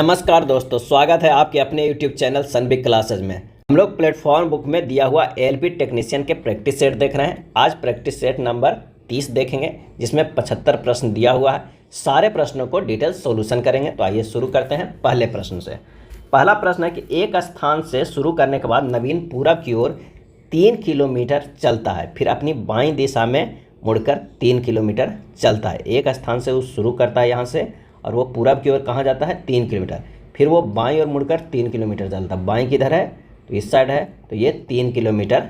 नमस्कार दोस्तों, स्वागत है आपके अपने YouTube चैनल सनबिग क्लासेज में। हम लोग प्लेटफॉर्म बुक में दिया हुआ एएलपी टेक्नीशियन के प्रैक्टिस सेट देख रहे हैं। आज प्रैक्टिस सेट नंबर 30 देखेंगे, जिसमें 75 प्रश्न दिया हुआ है। सारे प्रश्नों को डिटेल सॉल्यूशन करेंगे। तो आइए शुरू करते हैं पहले प्रश्न से। पहला प्रश्न है कि एक स्थान से शुरू करने के बाद नवीन पूरब की ओर 3 किलोमीटर चलता है, फिर अपनी बाईं दिशा में मुड़कर 3 किलोमीटर चलता है। एक स्थान से वो शुरू करता है यहाँ से, और वो पूरब की ओर कहाँ जाता है 3 किलोमीटर, फिर वो बाईं ओर मुड़कर 3 किलोमीटर चलता है। बाईं किधर है तो इस साइड है, तो ये 3 किलोमीटर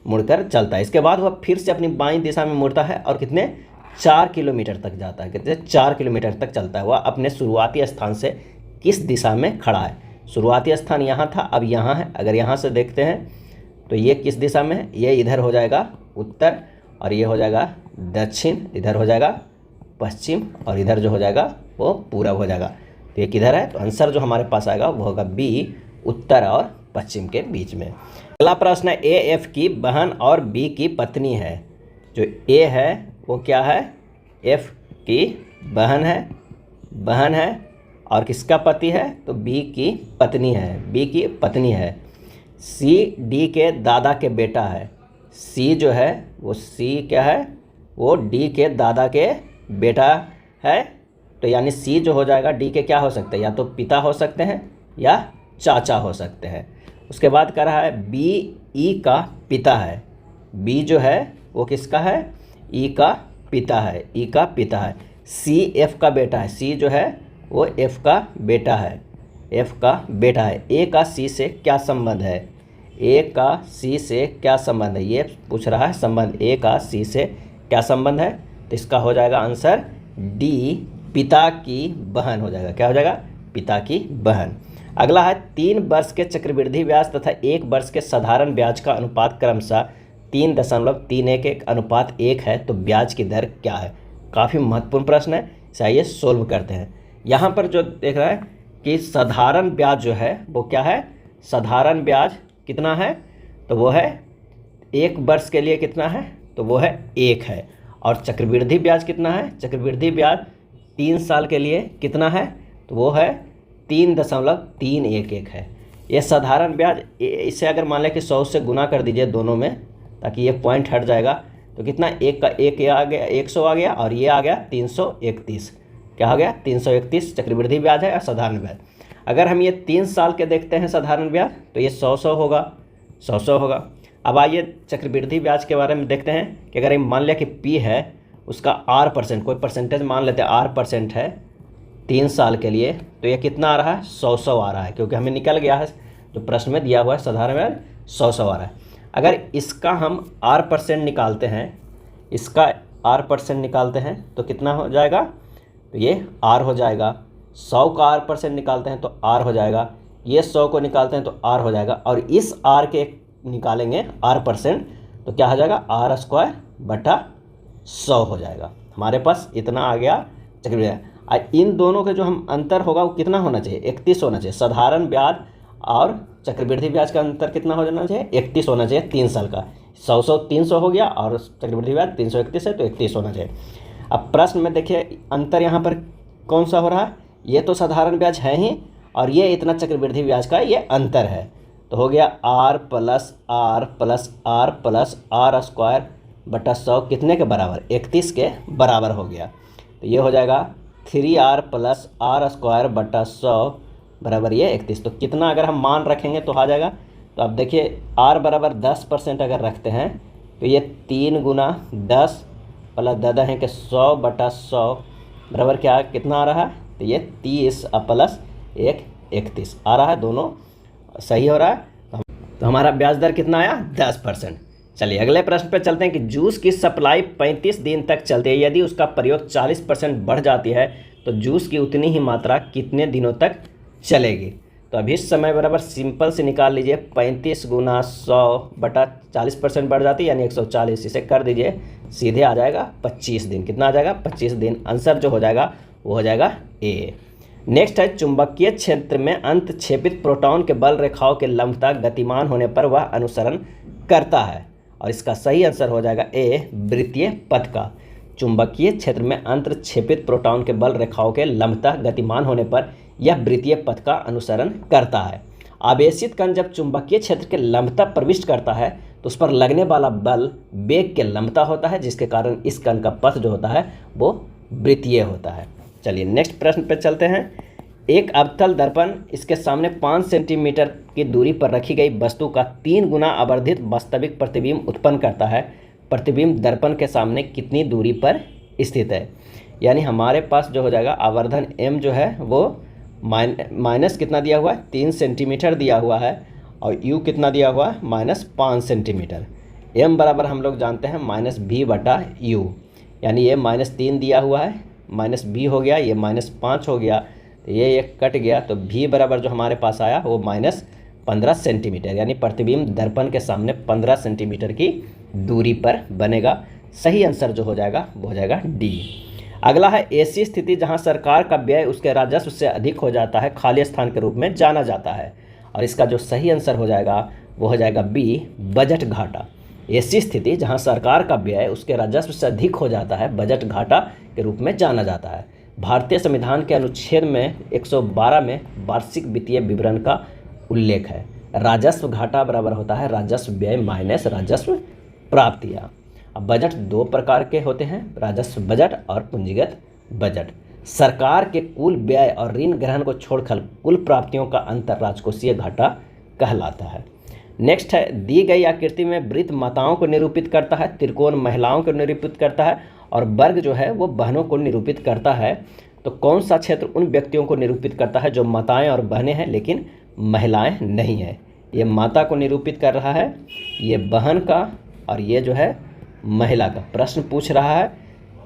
मुड़कर चलता है। इसके बाद वह फिर से अपनी बाईं दिशा में मुड़ता है और कितने 4 किलोमीटर तक जाता है। कितने 4 किलोमीटर तक चलता है। वह अपने शुरुआती स्थान से किस दिशा में खड़ा है। शुरुआती स्थान यहाँ था, अब यहाँ है। अगर यहाँ से देखते हैं तो ये किस दिशा में है, ये इधर हो जाएगा उत्तर, और ये हो जाएगा दक्षिण, इधर हो जाएगा पश्चिम, और इधर जो हो जाएगा वो पूरब हो जाएगा। तो ये किधर है, तो आंसर जो हमारे पास आएगा वो होगा बी, उत्तर और पश्चिम के बीच में। अगला प्रश्न है ए एफ की बहन और बी की पत्नी है। जो ए है वो क्या है, एफ की बहन है और किसका पति है, तो बी की पत्नी है, बी की पत्नी है। सी डी के दादा के बेटा है। सी जो है वो सी क्या है, वो डी के दादा के बेटा है। तो यानी सी जो हो जाएगा डी के क्या हो सकते हैं, या तो पिता हो सकते हैं या चाचा हो सकते हैं। उसके बाद कह रहा है बी ई का पिता है। बी जो है वो किसका है, ई का पिता है, ई का पिता है। सी एफ का बेटा है। सी जो है वो एफ का बेटा है, एफ का बेटा है। ए का सी से क्या संबंध है, ए का सी से क्या संबंध है, ये पूछ रहा है संबंध। ए का सी से क्या संबंध है, तो इसका हो जाएगा आंसर डी, पिता की बहन हो जाएगा। क्या हो जाएगा, पिता की बहन। अगला है 3 वर्ष के चक्रवृद्धि ब्याज तथा 1 वर्ष के साधारण ब्याज का अनुपात क्रमशः 3.311 अनुपात 1 है, तो ब्याज की दर क्या है। काफ़ी महत्वपूर्ण प्रश्न है, चाहिए सोल्व करते हैं। यहाँ पर जो देख रहा है कि साधारण ब्याज जो है वो क्या है, साधारण ब्याज कितना है, तो वो है 1 वर्ष के लिए कितना है, तो वो है 1 है। और चक्रवृद्धि ब्याज कितना है, चक्रवृद्धि ब्याज 3 साल के लिए कितना है, तो वो है 3.311 है। ये साधारण ब्याज, इसे अगर मान लें कि 100 से गुना कर दीजिए दोनों में, ताकि ये पॉइंट हट जाएगा, तो कितना एक का एक आ गया, 100 आ गया, और ये आ गया 331। क्या हो गया, 331 चक्रवृद्धि ब्याज है और साधारण ब्याज। अगर हम ये 3 साल के देखते हैं साधारण ब्याज, तो ये 100 होगा, 100 होगा। अब आइए चक्रवृद्धि ब्याज के बारे में देखते हैं कि अगर हम मान लिया कि पी है, उसका R%, कोई परसेंटेज मान लेते हैं R% है 3 साल के लिए, तो ये कितना आ रहा है, 100 आ रहा है, क्योंकि हमें निकल गया है जो प्रश्न में दिया हुआ है साधारण ब्याज 100 आ रहा है। अगर इसका हम R% निकालते हैं, इसका R% निकालते हैं तो कितना हो जाएगा, तो ये R हो जाएगा। 100 का R% निकालते हैं तो R हो जाएगा, ये 100 को निकालते हैं तो R हो जाएगा, और इस R के निकालेंगे R%, तो क्या हो जाएगा, R² बटा 100 हो जाएगा। हमारे पास इतना आ गया चक्रवृद्धि। इन दोनों के जो हम अंतर होगा वो कितना होना चाहिए, 31 होना चाहिए। साधारण ब्याज और चक्रवृद्धि ब्याज का अंतर कितना हो जाना चाहिए, 31 होना चाहिए 3 साल का। 100 300 हो गया, और चक्रवृद्धि ब्याज 331 है, तो 31 होना चाहिए। अब प्रश्न में देखिए अंतर यहाँ पर कौन सा हो रहा है, ये तो साधारण ब्याज है ही, और ये इतना चक्रवृद्धि ब्याज का ये अंतर है। तो हो गया R प्लस R² बटा 100 कितने के बराबर, 31 के बराबर हो गया। तो ये हो जाएगा 3R प्लस R² बटा 100 बराबर ये 31। तो कितना अगर हम मान रखेंगे तो आ जाएगा। तो अब देखिए R बराबर 10% अगर रखते हैं, तो ये 3 गुना 10 प्लस 10 है कि 100 बटा 100 बराबर क्या कितना आ रहा है, तो ये 30 प्लस 1 31 आ रहा है, दोनों सही हो रहा है। तो हमारा ब्याज दर कितना आया, 10%। चलिए अगले प्रश्न पर चलते हैं कि जूस की सप्लाई 35 दिन तक चलती है। यदि उसका प्रयोग 40% बढ़ जाती है तो जूस की उतनी ही मात्रा कितने दिनों तक चलेगी। तो अभी समय बराबर सिंपल से निकाल लीजिए, 35 गुना 100 बटा 40% बढ़ जाती है यानी 140, इसे कर दीजिए, सीधे आ जाएगा 25 दिन। कितना आ जाएगा, 25 दिन। आंसर जो हो जाएगा वो हो जाएगा ए। नेक्स्ट है चुंबकीय क्षेत्र में अंतक्षेपित प्रोटॉन के बल रेखाओं के लंबता गतिमान होने पर वह अनुसरण करता है, और इसका सही आंसर हो जाएगा ए, वृत्तीय पथ का। चुंबकीय क्षेत्र में अंतक्षेपित प्रोटॉन के बल रेखाओं के लंबता गतिमान होने पर यह वृत्तीय पथ का अनुसरण करता है। आवेशित कण जब चुंबकीय क्षेत्र के लंबता प्रविष्ट करता है तो उस पर लगने वाला बल वेग के लंबता होता है, जिसके कारण इस कण का पथ जो होता है वो वृत्तीय होता है। चलिए नेक्स्ट प्रश्न पे चलते हैं। एक अवतल दर्पण इसके सामने 5 सेंटीमीटर की दूरी पर रखी गई वस्तु का 3 गुना आवर्धित वास्तविक प्रतिबिंब उत्पन्न करता है। प्रतिबिंब दर्पण के सामने कितनी दूरी पर स्थित है? यानी हमारे पास जो हो जाएगा आवर्धन m जो है वो माइनस कितना दिया हुआ है, 3 सेंटीमीटर दिया हुआ है, और u कितना दिया हुआ है, -5 सेंटीमीटर। m बराबर हम लोग जानते हैं -v/u, यानी ये -3 दिया हुआ है, -b हो गया, ये -5 हो गया, तो ये कट गया, तो v बराबर जो हमारे पास आया वो -15 सेंटीमीटर, यानी प्रतिबिंब दर्पण के सामने 15 सेंटीमीटर की दूरी पर बनेगा। सही आंसर जो हो जाएगा वो हो जाएगा डी। अगला है ऐसी स्थिति जहां सरकार का व्यय उसके राजस्व से अधिक हो जाता है खाली स्थान के रूप में जाना जाता है, और इसका जो सही आंसर हो जाएगा वो हो जाएगा बी, बजट घाटा। ऐसी स्थिति जहां सरकार का व्यय उसके राजस्व से अधिक हो जाता है बजट घाटा के रूप में जाना जाता है। भारतीय संविधान के अनुच्छेद में 112 में वार्षिक वित्तीय विवरण का उल्लेख है। राजस्व घाटा बराबर होता है राजस्व व्यय माइनस राजस्व प्राप्तियाँ। अब बजट 2 प्रकार के होते हैं, राजस्व बजट और पूंजीगत बजट। सरकार के कुल व्यय और ऋण ग्रहण को छोड़कर कुल प्राप्तियों का अंतर राजकोषीय घाटा कहलाता है। नेक्स्ट है, दी गई आकृति में वृत्त माताओं को निरूपित करता है, त्रिकोण महिलाओं को निरूपित करता है, और वर्ग जो है वो बहनों को निरूपित करता है। तो कौन सा क्षेत्र उन व्यक्तियों को निरूपित करता है जो माताएं और बहनें हैं लेकिन महिलाएं नहीं हैं? ये माता को निरूपित कर रहा है, ये बहन का, और ये जो है महिला का। प्रश्न पूछ रहा है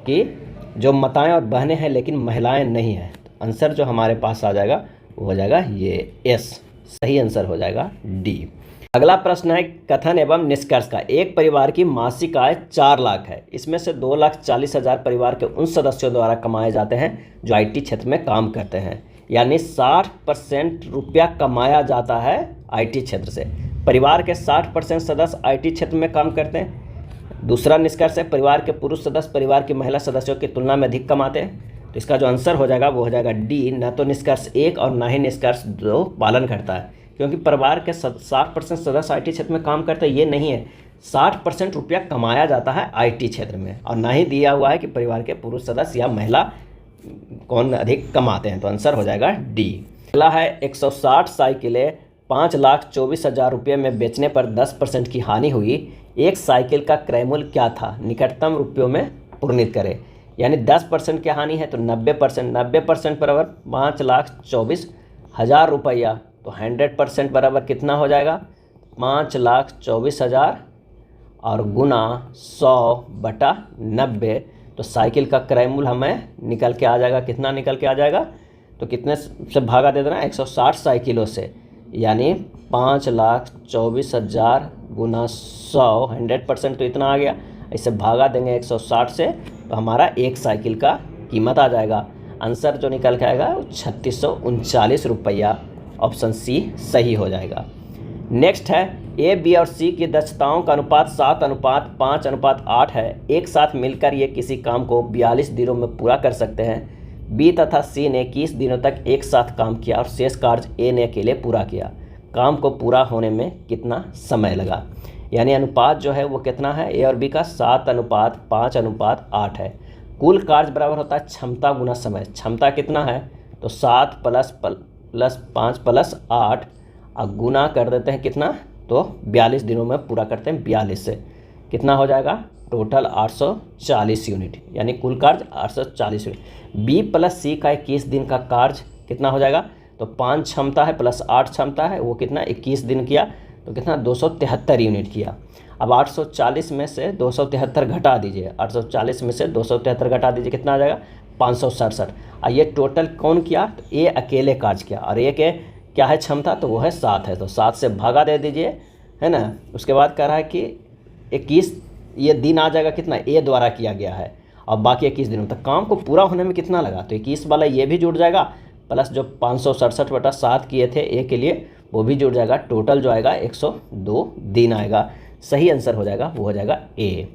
कि जो माताएं और बहनें हैं लेकिन महिलाएं नहीं हैं, तो आंसर जो हमारे पास आ जाएगा वो हो जाएगा ये एस। सही आंसर हो जाएगा डी। अगला प्रश्न है कथन एवं निष्कर्ष का। एक परिवार की मासिक आय 4 लाख है, इसमें से 2,40,000 परिवार के उन सदस्यों द्वारा कमाए जाते हैं जो IT क्षेत्र में काम करते हैं, यानी 60% रुपया कमाया जाता है IT क्षेत्र से। परिवार के 60% सदस्य IT क्षेत्र में काम करते हैं। दूसरा निष्कर्ष है, परिवार के पुरुष सदस्य परिवार की महिला सदस्यों की तुलना में अधिक कमाते हैं। तो इसका जो आंसर हो जाएगा वो हो जाएगा डी, न तो निष्कर्ष 1 और ना ही निष्कर्ष 2 पालन करता है, क्योंकि परिवार के 60% सदस्य IT क्षेत्र में काम करते हैं, ये नहीं है। 60% रुपया कमाया जाता है IT क्षेत्र में, और ना ही दिया हुआ है कि परिवार के पुरुष सदस्य या महिला कौन अधिक कमाते हैं। तो आंसर हो जाएगा डी। अगला है 160 साइकिलें 5,24,000 रुपये में बेचने पर 10% की हानि हुई। एक साइकिल का क्रय मूल्य क्या था? निकटतम रुपयों में पूर्णित करें। यानी 10% की हानि है तो 90% बराबर 5,24,000 रुपया, तो 100% बराबर कितना हो जाएगा? 5,24,000 और गुना 100/90, तो साइकिल का क्रय मूल्य हमें निकल के आ जाएगा। कितना निकल के आ जाएगा? तो कितने से भागा दे देना? 160 साइकिलों से, यानी 5,24,000 गुना 100, 100% तो इतना आ गया। इसे भागा देंगे 160 से, तो हमारा एक साइकिल का कीमत आ जाएगा। आंसर जो निकल के आएगा 3,639 रुपया। ऑप्शन सी सही हो जाएगा। नेक्स्ट है, ए, बी और सी की दक्षताओं का अनुपात 7:5:8 है। एक साथ मिलकर ये किसी काम को 42 दिनों में पूरा कर सकते हैं। बी तथा सी ने 21 दिनों तक एक साथ काम किया और शेष कार्य ए ने अकेले पूरा किया। काम को पूरा होने में कितना समय लगा? यानी अनुपात जो है वो कितना है? ए और बी का 7:5:8 है। कुल कार्य बराबर होता है क्षमता गुना समय। क्षमता कितना है? तो 7 + 5 + 8 और गुना कर देते हैं कितना? तो 42 दिनों में पूरा करते हैं। 42 से कितना हो जाएगा? टोटल 840 यूनिट, यानी कुल कार्य 840 यूनिट। बी प्लस सी का 21 दिन का कार्य कितना हो जाएगा? तो 5 क्षमता है प्लस 8 क्षमता है, वो कितना 21 दिन किया, तो कितना 273 यूनिट किया। अब 840 में से 273 घटा दीजिए, 840 में से 273 घटा दीजिए, कितना आ जाएगा? 567। और ये टोटल कौन किया? तो ए अकेले कार्य किया, और ए के क्या है क्षमता? तो वो है 7 है, तो 7 से भागा दे दीजिए, है ना। उसके बाद कह रहा है कि 21 ये दिन आ जाएगा, कितना ए द्वारा किया गया है, और बाकी 21 दिनों तक काम को पूरा होने में कितना लगा? तो 21 वाला ये भी जुड़ जाएगा, प्लस जो 567/7 किए थे ए के लिए वो भी जुड़ जाएगा। टोटल जो आएगा 102 दिन आएगा। सही आंसर हो जाएगा वो हो जाएगा ए।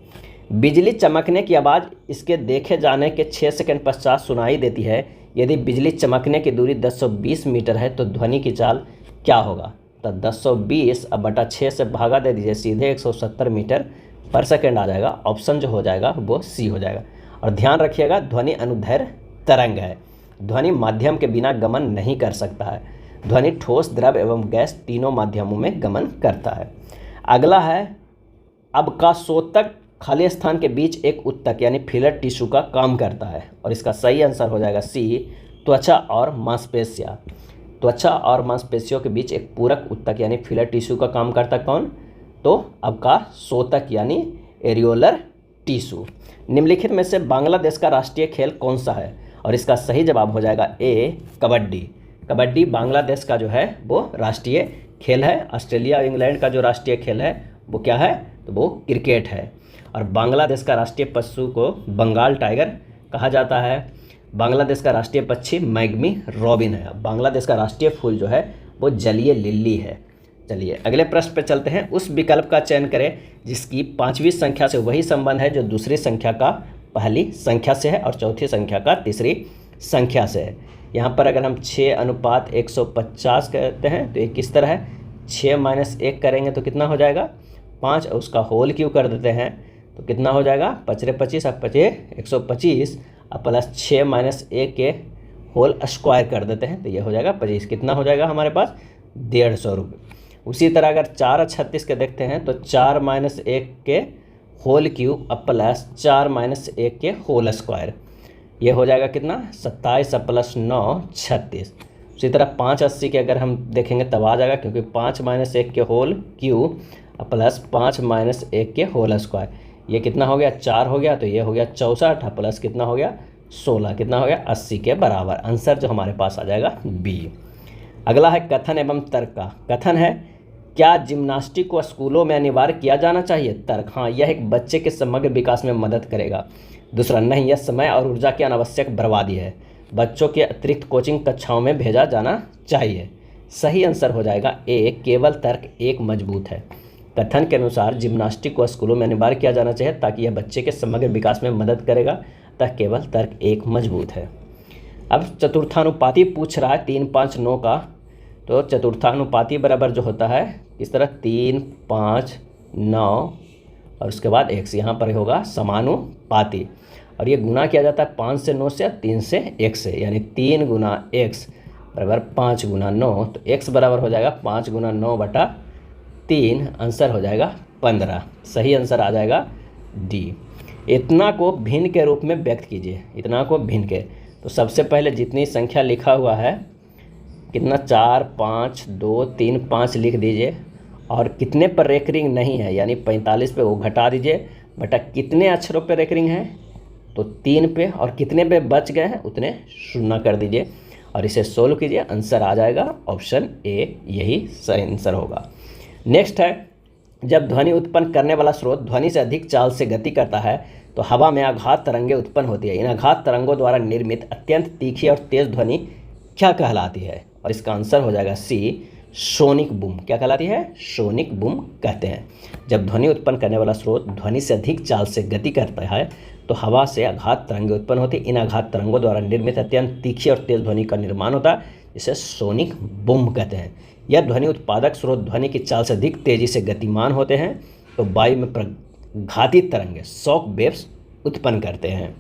बिजली चमकने की आवाज़ इसके देखे जाने के 6 सेकंड पश्चात सुनाई देती है। यदि बिजली चमकने की दूरी 1020 मीटर है तो ध्वनि की चाल क्या होगा? तो 1020 अब बटा 6 से भागा दे दीजिए, सीधे 170 मीटर पर सेकेंड आ जाएगा। ऑप्शन जो हो जाएगा वो सी हो जाएगा। और ध्यान रखिएगा, ध्वनि अनुदैर्घ्य तरंग है। ध्वनि माध्यम के बिना गमन नहीं कर सकता है। ध्वनि ठोस, द्रव एवं गैस तीनों माध्यमों में गमन करता है। अगला है, अवकाशोत्तक खाली स्थान के बीच एक उत्तक यानी फिलर टिश्यू का काम करता है। और इसका सही आंसर हो जाएगा सी, त्वचा और मांसपेशियां। त्वचा और मांसपेशियों के बीच एक पूरक उत्तक यानी फिलर टिश्यू का काम करता कौन? तो अवकाशोत्तक यानी एरियोलर टिश्यू। निम्नलिखित में से बांग्लादेश का राष्ट्रीय खेल कौन सा है? और इसका सही जवाब हो जाएगा ए, कबड्डी। कबड्डी बांग्लादेश का जो है वो राष्ट्रीय खेल है। ऑस्ट्रेलिया और इंग्लैंड का जो राष्ट्रीय खेल है वो क्या है? तो वो क्रिकेट है। और बांग्लादेश का राष्ट्रीय पशु को बंगाल टाइगर कहा जाता है। बांग्लादेश का राष्ट्रीय पक्षी मैग्मी रॉबिन है। बांग्लादेश का राष्ट्रीय फूल जो है वो जलीय लिली है। चलिए अगले प्रश्न पे चलते हैं। उस विकल्प का चयन करें जिसकी 5वीं संख्या से वही संबंध है जो दूसरी संख्या का पहली संख्या से है और चौथी संख्या का तीसरी संख्या से है। यहाँ पर अगर हम 6:150 कहते हैं तो ये किस तरह है? 6 - 1 करेंगे तो कितना हो जाएगा? 5। और उसका होल क्यों कर देते हैं तो कितना हो जाएगा? 5×25 अब 125 और प्लस 6 - 1 के होल स्क्वायर कर देते हैं तो ये हो जाएगा 25। कितना हो जाएगा हमारे पास? 150 रुपये। उसी तरह अगर 4×36 के देखते हैं तो 4 - 1 के होल क्यूब अब प्लस 4 - 1 के होल स्क्वायर, ये हो जाएगा कितना? 27 और प्लस 9 36। उसी तरह 5/80 के अगर हम देखेंगे तब आ जाएगा, क्योंकि 5 - 1 के होल क्यूब और प्लस 5 - 1 के होल स्क्वायर, ये कितना हो गया? 4 हो गया। तो ये हो गया 64 प्लस कितना हो गया? 16। कितना हो गया? 80 के बराबर। आंसर जो हमारे पास आ जाएगा बी। अगला है कथन एवं तर्क का। कथन है, क्या जिम्नास्टिक को स्कूलों में अनिवार्य किया जाना चाहिए? तर्क, हाँ, यह एक बच्चे के समग्र विकास में मदद करेगा। दूसरा, नहीं, यह समय और ऊर्जा की अनावश्यक बर्बादी है। बच्चों के अतिरिक्त कोचिंग कक्षाओं में भेजा जाना चाहिए। सही आंसर हो जाएगा ए, केवल तर्क एक मजबूत है। कथन के अनुसार जिम्नास्टिक को स्कूलों में अनिवार्य किया जाना चाहिए ताकि यह बच्चे के समग्र विकास में मदद करेगा, अतः केवल तर्क एक मजबूत है। अब चतुर्थानुपाती पूछ रहा है 3, 5, 9 का। तो चतुर्थानुपाती बराबर जो होता है इस तरह 3, 5, 9 और उसके बाद x, यहाँ पर होगा समानुपाती। और ये गुना किया जाता है 5 से 9 से, 3 से 1 से, यानी 3 × x बराबर 5 × 9। तो x बराबर हो जाएगा 5 × 9/3। आंसर हो जाएगा 15। सही आंसर आ जाएगा डी। इतना को भिन्न के रूप में व्यक्त कीजिए। इतना को भिन्न के, तो सबसे पहले जितनी संख्या लिखा हुआ है कितना, 4, 5, 2, 3, 5 लिख दीजिए। और कितने पर रेकरिंग नहीं है यानी 45 पे, वो घटा दीजिए। बटा कितने अक्षरों पे रेकरिंग है तो 3 पे, और कितने पे बच गए हैं उतने 0 कर दीजिए और इसे सोल्व कीजिए। आंसर आ जाएगा ऑप्शन ए, यही सही आंसर होगा। नेक्स्ट है, जब ध्वनि उत्पन्न करने वाला स्रोत ध्वनि से अधिक चाल से गति करता है तो हवा में आघात तरंगें उत्पन्न होती है। इन आघात तरंगों द्वारा निर्मित अत्यंत तीखी और तेज ध्वनि क्या कहलाती है? और इसका आंसर हो जाएगा सी, सोनिक बूम। क्या कहलाती है? सोनिक बूम कहते हैं। जब ध्वनि उत्पन्न करने वाला स्रोत ध्वनि से अधिक चाल से गति करता है तो हवा से आघात तरंगें उत्पन्न होती है। इन आघात तरंगों द्वारा निर्मित अत्यंत तीखी और तेज ध्वनि का निर्माण होता है, जिसे सोनिक बूम कहते हैं। यह ध्वनि उत्पादक स्रोत ध्वनि की चाल से अधिक तेजी से गतिमान होते हैं तो वायु में प्रघाती तरंगें, शॉक वेव्स उत्पन्न करते हैं।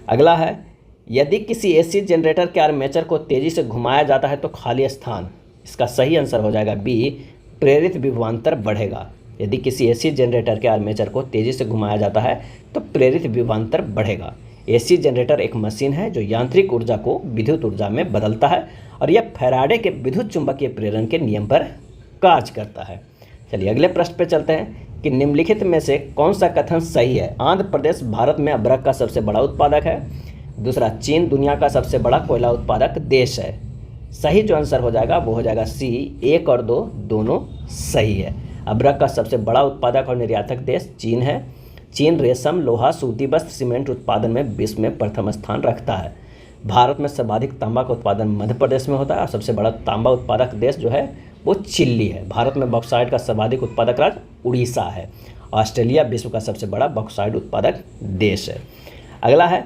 अगला है, यदि किसी एसी जनरेटर के आर्मेचर को तेजी से घुमाया जाता है तो खाली स्थान। इसका सही आंसर हो जाएगा बी, प्रेरित विभवांतर बढ़ेगा। यदि किसी एसी जनरेटर के आर्मेचर को तेजी से घुमाया जाता है तो प्रेरित विभवांतर बढ़ेगा। एसी जनरेटर एक मशीन है जो यांत्रिक ऊर्जा को विद्युत ऊर्जा में बदलता है और यह फैराडे के विद्युत चुंबकीय प्रेरण के नियम पर कार्य करता है। चलिए अगले प्रश्न पे चलते हैं कि निम्नलिखित में से कौन सा कथन सही है? आंध्र प्रदेश भारत में अबरक का सबसे बड़ा उत्पादक है। दूसरा, चीन दुनिया का सबसे बड़ा कोयला उत्पादक देश है। सही जो आंसर हो जाएगा वो हो जाएगा सी, 1 और 2 दोनों सही है। अबरक का सबसे बड़ा उत्पादक और निर्यातक देश चीन है। चीन रेशम, लोहा, सूती वस्त्र, सीमेंट उत्पादन में विश्व में प्रथम स्थान रखता है। भारत में सर्वाधिक तांबा का उत्पादन मध्य प्रदेश में होता है और सबसे बड़ा तांबा उत्पादक देश जो है वो चिली है। भारत में बॉक्साइट का सर्वाधिक उत्पादक राज्य उड़ीसा है। ऑस्ट्रेलिया विश्व का सबसे बड़ा बॉक्साइट उत्पादक देश है। अगला है,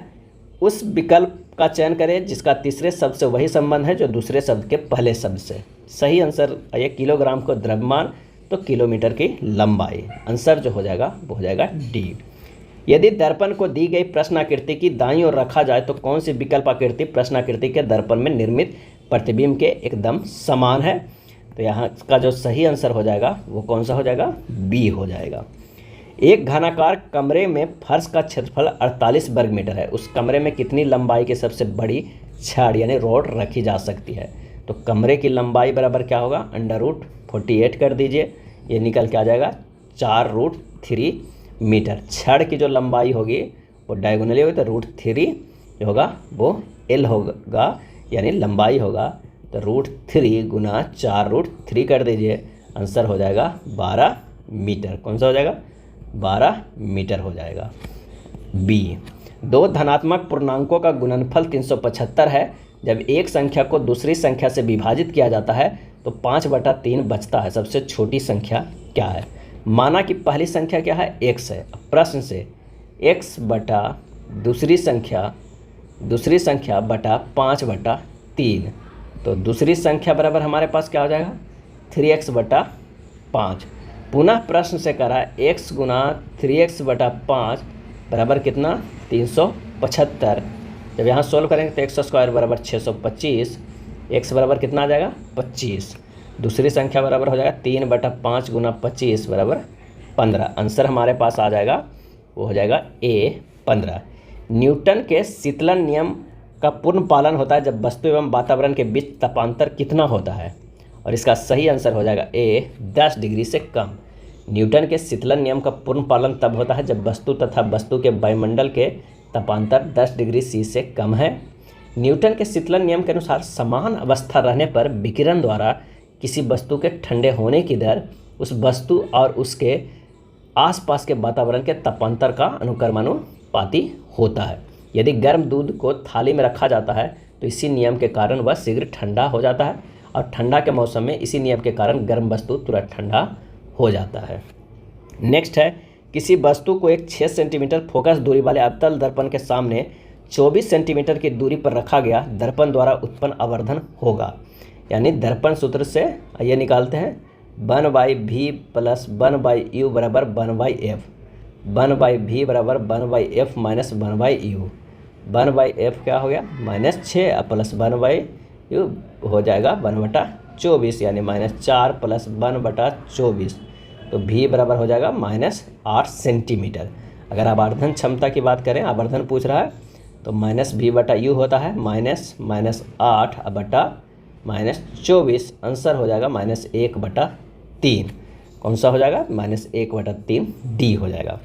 उस विकल्प का चयन करें जिसका तीसरे शब्द से वही संबंध है जो दूसरे शब्द के पहले शब्द से। सही आंसर ये किलोग्राम को द्रव्यमान तो किलोमीटर की लंबाई, आंसर जो हो जाएगा वो हो जाएगा डी। यदि दर्पण को दी गई प्रश्नाकृति की दाईं ओर रखा जाए तो कौन सी विकल्प आकृति प्रश्नाकृति के दर्पण में निर्मित प्रतिबिंब के एकदम समान है? तो यहाँ का जो सही आंसर हो जाएगा वो कौन सा हो जाएगा? बी हो जाएगा। एक घनाकार कमरे में फर्श का क्षेत्रफल 48 वर्ग मीटर है, उस कमरे में कितनी लंबाई की सबसे बड़ी छड़ यानी रॉड रखी जा सकती है? तो कमरे की लंबाई बराबर क्या होगा? √48 कर दीजिए, ये निकल के आ जाएगा 4√3 मीटर। छड़ की जो लंबाई होगी वो डायगोनली होगी तो √3 जो होगा वो L होगा यानी लंबाई होगा, तो √3 गुना 4√3 कर दीजिए, आंसर हो जाएगा 12 मीटर। कौन सा हो जाएगा? 12 मीटर हो जाएगा बी। दो धनात्मक पूर्णांकों का गुणनफल 375 है। जब एक संख्या को दूसरी संख्या से विभाजित किया जाता है तो 5/3 बचता है, सबसे छोटी संख्या क्या है? माना कि पहली संख्या क्या है? x है। प्रश्न से x बटा दूसरी संख्या बटा 5/3, तो दूसरी संख्या बराबर हमारे पास क्या हो जाएगा? 3x बटा 5। पुनः प्रश्न से करा x गुना 3x बटा 5 बराबर कितना? 375। जब यहाँ सोल्व करेंगे तो x² बराबर 625, x बराबर कितना आ जाएगा? 25। दूसरी संख्या बराबर हो जाएगा 3/5 गुना 25 बराबर 15। आंसर हमारे पास आ जाएगा वो हो जाएगा A 15। न्यूटन के शीतलन नियम का पूर्ण पालन होता है जब वस्तु एवं वातावरण के बीच तापांतर कितना होता है? और इसका सही आंसर हो जाएगा A 10 डिग्री से कम। न्यूटन के शीतलन नियम का पूर्ण पालन तब होता है जब वस्तु तथा वस्तु के वायुमंडल के तापांतर 10 डिग्री C से कम है। न्यूटन के शीतलन नियम के अनुसार समान अवस्था रहने पर विकिरण द्वारा किसी वस्तु के ठंडे होने की दर उस वस्तु और उसके आसपास के वातावरण के तापांतर का अनुक्रमानुपाती होता है। यदि गर्म दूध को थाली में रखा जाता है तो इसी नियम के कारण वह शीघ्र ठंडा हो जाता है, और ठंडा के मौसम में इसी नियम के कारण गर्म वस्तु तुरंत ठंडा हो जाता है। नेक्स्ट है, किसी वस्तु को एक 6 सेंटीमीटर फोकस दूरी वाले अवतल दर्पण के सामने 24 सेंटीमीटर की दूरी पर रखा गया, दर्पण द्वारा उत्पन्न आवर्धन होगा। यानी दर्पण सूत्र से ये निकालते हैं 1/v प्लस 1/u बराबर 1/f। 1/v बराबर 1/f माइनस 1/u। 1/f क्या हो गया? -6 प्लस 1/u हो जाएगा 1/24 यानी -4 प्लस 1/24, तो v बराबर हो जाएगा -8 सेंटीमीटर। अगर आवर्धन क्षमता की बात करें, आवर्धन पूछ रहा है, तो -v/u होता है -8/-24, आंसर हो जाएगा -1/3। कौन सा हो जाएगा? -1/3 डी हो जाएगा।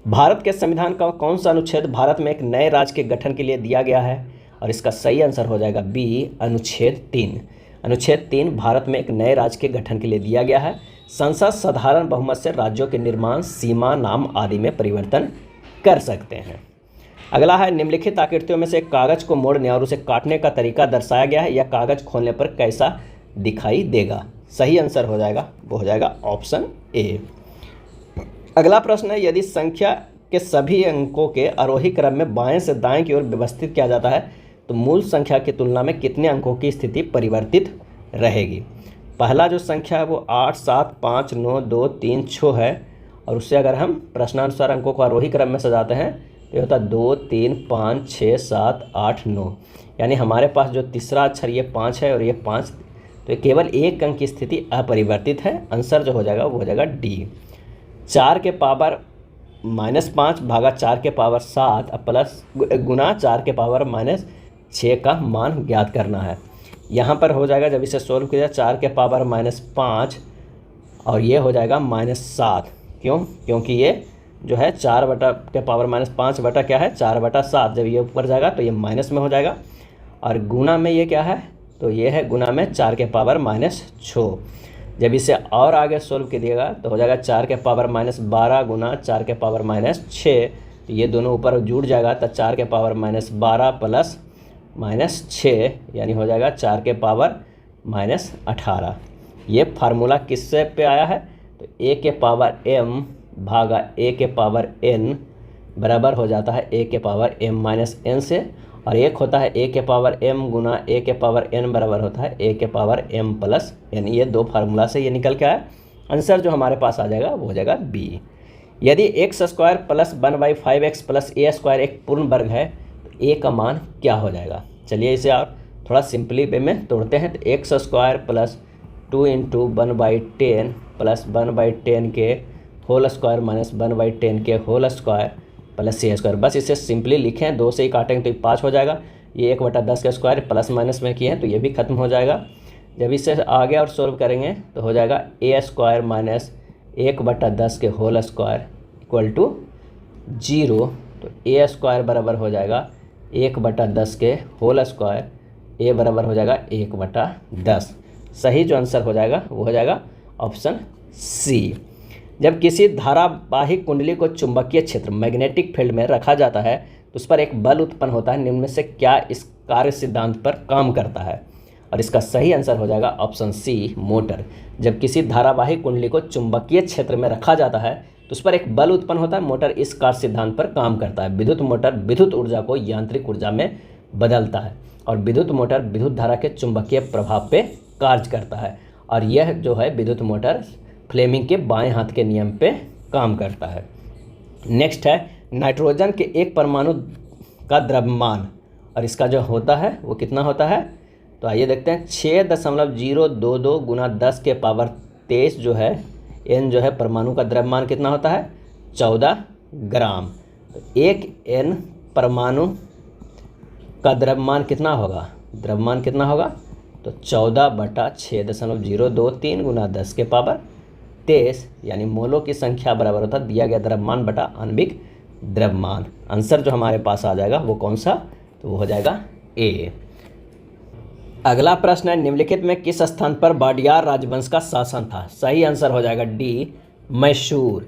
भारत के संविधान का कौन सा अनुच्छेद भारत में एक नए राज्य के गठन के लिए दिया गया है? और इसका सही आंसर हो जाएगा बी अनुच्छेद 3। अनुच्छेद 3 भारत में एक नए राज्य के गठन के लिए दिया गया है। संसद साधारण बहुमत से राज्यों के निर्माण, सीमा, नाम आदि में परिवर्तन कर सकते हैं। अगला है, निम्नलिखित आकृतियों में से कागज को मोड़ने और उसे काटने का तरीका दर्शाया गया है, यह कागज खोलने पर कैसा दिखाई देगा? सही आंसर हो जाएगा वो हो जाएगा ऑप्शन ए। अगला प्रश्न है, यदि संख्या के सभी अंकों के आरोही क्रम में बाएं से दाएं की ओर व्यवस्थित किया जाता है तो मूल संख्या की तुलना में कितने अंकों की स्थिति परिवर्तित रहेगी? पहला जो संख्या है वो 8, 7, 5, 9, 2, 3, 6 है, और उससे अगर हम प्रश्नानुसार अंकों को आरोही क्रम में सजाते हैं तो ये होता है 2, 3, 5, 6, 7, 8, 9। यानी हमारे पास जो तीसरा अक्षर ये 5 है और ये 5, तो केवल एक अंक की स्थिति अपरिवर्तित है। आंसर जो हो जाएगा वो हो जाएगा डी। 4 के पावर -5 भागा 4 के पावर 7 प्लस गुना 4 के पावर -6 का मान ज्ञात करना है। यहाँ पर हो जाएगा, जब इसे सोल्व किया 4 के पावर -5 और ये हो जाएगा -7। क्यों? क्योंकि ये जो है 4 बटा के पावर -5 बटा क्या है 4/7। जब ये ऊपर जाएगा तो ये माइनस में हो जाएगा, और गुना में ये क्या है, तो ये है गुना में 4 के पावर -6। जब इसे और आगे सोल्व कीजिएगा तो हो जाएगा 4 के पावर -12 गुना 4 के पावर -6, तो ये दोनों ऊपर जुड़ जाएगा, तो 4 के पावर -12 प्लस -6 यानी हो जाएगा 4 के पावर -18। ये फार्मूला किससे पे आया है? तो a के पावर m भागा a के पावर n बराबर हो जाता है a के पावर m-n से, और एक होता है a के पावर m गुना a के पावर n बराबर होता है a के पावर m प्लस n। ये दो फार्मूला से ये निकल के आया। आंसर जो हमारे पास आ जाएगा वो हो जाएगा b। यदि x square plus 1/5x plus a square एक पूर्ण वर्ग है तो a का मान क्या हो जाएगा। चलिए इसे आप थोड़ा सिंपली वे में तोड़ते हैं। तो x square plus 2 into 1/10 plus 1/10 के होल स्क्वायर माइनस 1/10 के whole square plus a square. बस इसे सिंपली लिखें, 2 से ही काटेंगे तो 5 हो जाएगा। ये 1/10 का स्क्वायर प्लस माइनस में किए हैं तो ये भी खत्म हो जाएगा। जब इसे आगे और सोल्व करेंगे तो हो जाएगा a स्क्वायर माइनस 1/10 के होल स्क्वायर इक्वल टू 0। तो a स्क्वायर बराबर हो जाएगा 1/10 के होल स्क्वायर, a बराबर हो जाएगा 1/10। सही जो आंसर हो जाएगा वो हो जाएगा ऑप्शन सी। जब किसी धारावाहिक कुंडली को चुंबकीय क्षेत्र मैग्नेटिक फील्ड में रखा जाता है तो उस पर एक बल उत्पन्न होता है, निम्न में से क्या इस कार्य सिद्धांत पर काम करता है। और इसका सही आंसर हो जाएगा ऑप्शन सी, मोटर। जब किसी धारावाहिक कुंडली को चुंबकीय क्षेत्र में रखा जाता है तो उस पर एक बल उत्पन्न होता है, मोटर इस कार्य सिद्धांत पर काम करता है। विद्युत मोटर विद्युत ऊर्जा को यांत्रिक ऊर्जा में बदलता है और विद्युत मोटर विद्युत धारा के चुंबकीय प्रभाव पे कार्य करता है। और यह जो है विद्युत मोटर फ्लेमिंग के बाएं हाथ के नियम पे काम करता है। नेक्स्ट है नाइट्रोजन के एक परमाणु का द्रव्यमान, और इसका जो होता है वो कितना होता है। तो आइए देखते हैं 6.022 गुना 10 के पावर 23 जो है n जो है परमाणु का द्रव्यमान कितना होता है 14 ग्राम। तो एक n परमाणु का द्रव्यमान कितना होगा, द्रव्यमान कितना होगा तो 14/6.023 गुना 10 के पावर 23, यानी मोलों की संख्या बराबर होता है दिया गया द्रव्यमान बटा आणविक द्रव्यमान। आंसर जो हमारे पास आ जाएगा वो कौन सा, तो वो हो जाएगा ए। अगला प्रश्न है निम्नलिखित में किस स्थान पर वाडियार राजवंश का शासन था। सही आंसर हो जाएगा डी, मैसूर।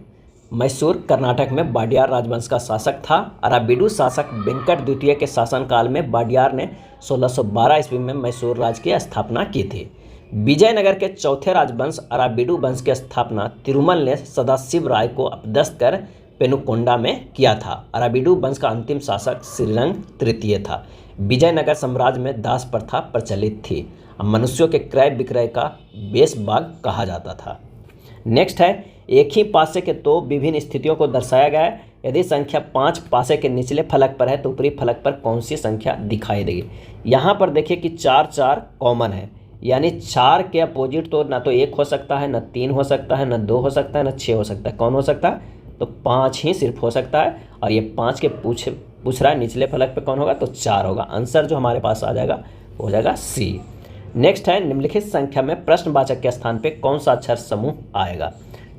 मैसूर कर्नाटक में वाडियार राजवंश का शासक था। अराबिडु शासक वेंकट द्वितीय के शासनकाल में वाडियार ने 1612 ईस्वी में मैसूर राज्य की स्थापना की थी। विजयनगर के चौथे राजवंश अराबिडु वंश की स्थापना तिरुमल ने सदाशिव राय को अपदस्थ कर पेनुकोंडा में किया था। अराबिडु वंश का अंतिम शासक श्रीरंग तृतीय था। विजयनगर साम्राज्य में दास प्रथा प्रचलित थी। मनुष्यों के क्रय विक्रय का बेसबाग कहा जाता था। नेक्स्ट है एक ही पासे के दो विभिन्न स्थितियों को दर्शाया गया है। यदि संख्या 5 पासे के निचले फलक पर है तो ऊपरी फलक पर कौन सी संख्या दिखाई देगी। यहाँ पर देखिए कि 4 4 कॉमन है, यानी 4 के अपोजिट तो ना तो 1 हो सकता है, ना 3 हो सकता है, ना 2 हो सकता है, ना 6 हो सकता है। कौन हो सकता है, तो 5 ही सिर्फ हो सकता है। और ये 5 के पूछ रहा है निचले फलक पे कौन होगा, तो 4 होगा। आंसर जो हमारे पास आ जाएगा वो हो जाएगा सी। नेक्स्ट है निम्नलिखित संख्या में प्रश्नवाचक के स्थान पे कौन सा अक्षर समूह आएगा।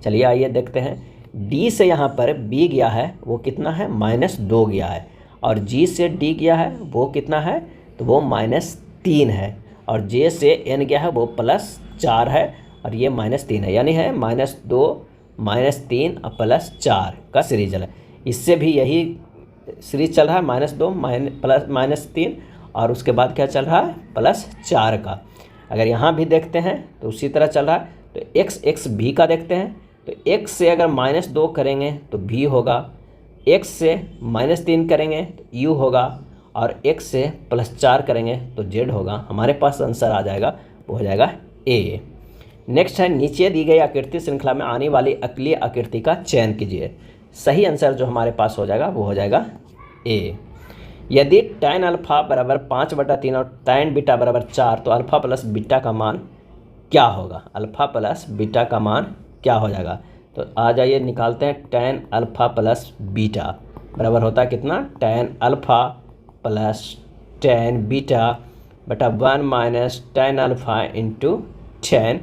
चलिए आइए देखते हैं। डी से यहाँ पर बी गया है वो कितना है, -2 गया है। और जी से डी गया है वो कितना है, तो वो -3 है। और जे से एन गया है वो +4 है और ये -3 है, यानी है -2 -3 और +4 का सीरीज चल रहा है। इससे भी यही सीरीज चल रहा है, -2 -3 और उसके बाद क्या चल रहा है, +4 का। अगर यहाँ भी देखते हैं तो उसी तरह चल रहा है। तो x भी का देखते हैं, तो x से अगर -2 करेंगे तो v होगा, x से -3 करेंगे तो u होगा, और x से +4 करेंगे तो z होगा। हमारे पास आंसर आ जाएगा वो हो जाएगा a। नेक्स्ट है नीचे दी गई आकृति श्रृंखला में आने वाली अक्लीय आकृति का चयन कीजिए। सही आंसर जो हमारे पास हो जाएगा वो हो जाएगा a। यदि tan अल्फा बराबर 5/3 और tan बीटा बराबर 4 तो अल्फा प्लस बीटा का मान क्या होगा। अल्फा प्लस बीटा का मान क्या हो जाएगा, तो आ जाइए निकालते हैं। tan अल्फा प्लस बीटा बराबर होता है कितना, tan alpha plus tan beta बटा 1 - tan alpha into tan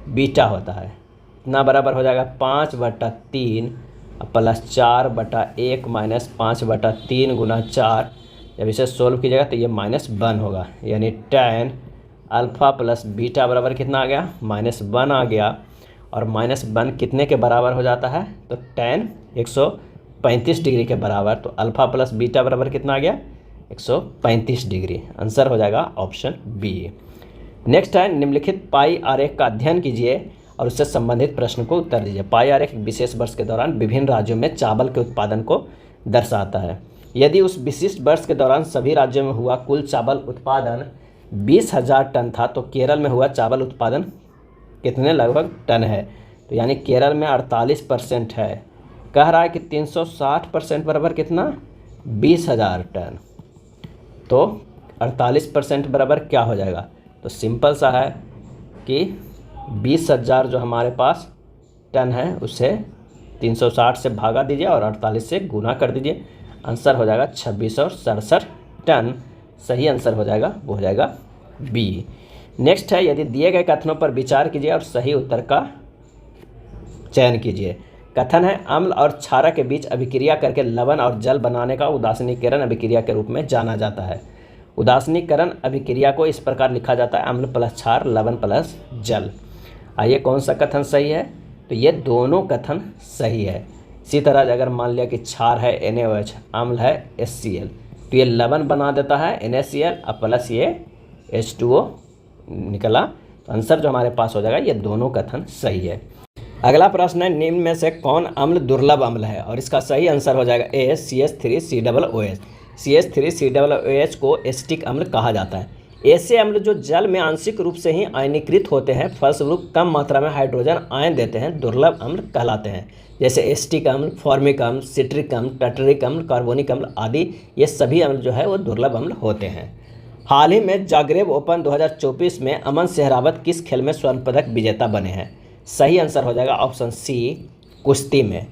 beta होता है। इतना बराबर हो जाएगा 5/3 प्लस 4/1 माइनस 5/3 गुना 4। जब इसे सोल्व कीजिएगा तो ये -1 होगा, यानी tan अल्फ़ा प्लस बीटा बराबर कितना आ गया, -1 आ गया। और -1 कितने के बराबर हो जाता है, तो tan 135 डिग्री के बराबर। तो अल्फ़ा प्लस बीटा बराबर कितना आ गया, 135 डिग्री। आंसर हो जाएगा ऑप्शन बी। नेक्स्ट है निम्नलिखित पाई आरेख का अध्ययन कीजिए और उससे संबंधित प्रश्न को उत्तर दीजिए। पाई आरेख एक विशेष वर्ष के दौरान विभिन्न राज्यों में चावल के उत्पादन को दर्शाता है। यदि उस विशिष्ट वर्ष के दौरान सभी राज्यों में हुआ कुल चावल उत्पादन 20,000 टन था तो केरल में हुआ चावल उत्पादन कितने लगभग टन है? तो यानी केरल में 48% है। कह रहा है कि 360% बराबर कितना? 20,000 टन। तो 48% बराबर क्या हो जाएगा? तो सिंपल सा है कि 20,000 जो हमारे पास टन है उसे 360 से भागा दीजिए और 48 से गुना कर दीजिए। आंसर हो जाएगा 2667 टन। सही आंसर हो जाएगा, वो हो जाएगा बी। नेक्स्ट है, यदि दिए गए कथनों पर विचार कीजिए और सही उत्तर का चयन कीजिए। कथन है, अम्ल और क्षारक के बीच अभिक्रिया करके लवण और जल बनाने का उदासीनीकरण अभिक्रिया के रूप में जाना जाता है। उदासीनीकरण अभिक्रिया को इस प्रकार लिखा जाता है, अम्ल प्लस क्षार, लवण प्लस जल। आइए कौन सा कथन सही है? तो ये दोनों कथन सही है। इसी तरह अगर मान लिया कि क्षार है NaOH, अम्ल है HCl, तो ये लवण बना देता है NaCl और प्लस ये H2O निकला। तो आंसर जो हमारे पास हो जाएगा, ये दोनों कथन सही है। अगला प्रश्न है, निम्न में से कौन अम्ल दुर्लभ अम्ल है? और इसका सही आंसर हो जाएगा A CH3COOH। CH3COOH को एसिटिक अम्ल कहा जाता है। ऐसे अम्ल जो जल में आंशिक रूप से ही आयनीकृत होते हैं, फलस्वरूप कम मात्रा में हाइड्रोजन आयन देते हैं, दुर्लभ अम्ल कहलाते हैं। जैसे एसिटिक अम्ल, फॉर्मिक अम्ल, सिट्रिक अम्ल, टर्टरिक अम्ल, कार्बोनिक अम्ल आदि, ये सभी अम्ल जो है वो दुर्लभ अम्ल होते हैं। हाल ही में जागरेब ओपन 2024 में अमन सेहरावत किस खेल में स्वर्ण पदक विजेता बने हैं? सही आंसर हो जाएगा ऑप्शन सी, कुश्ती में।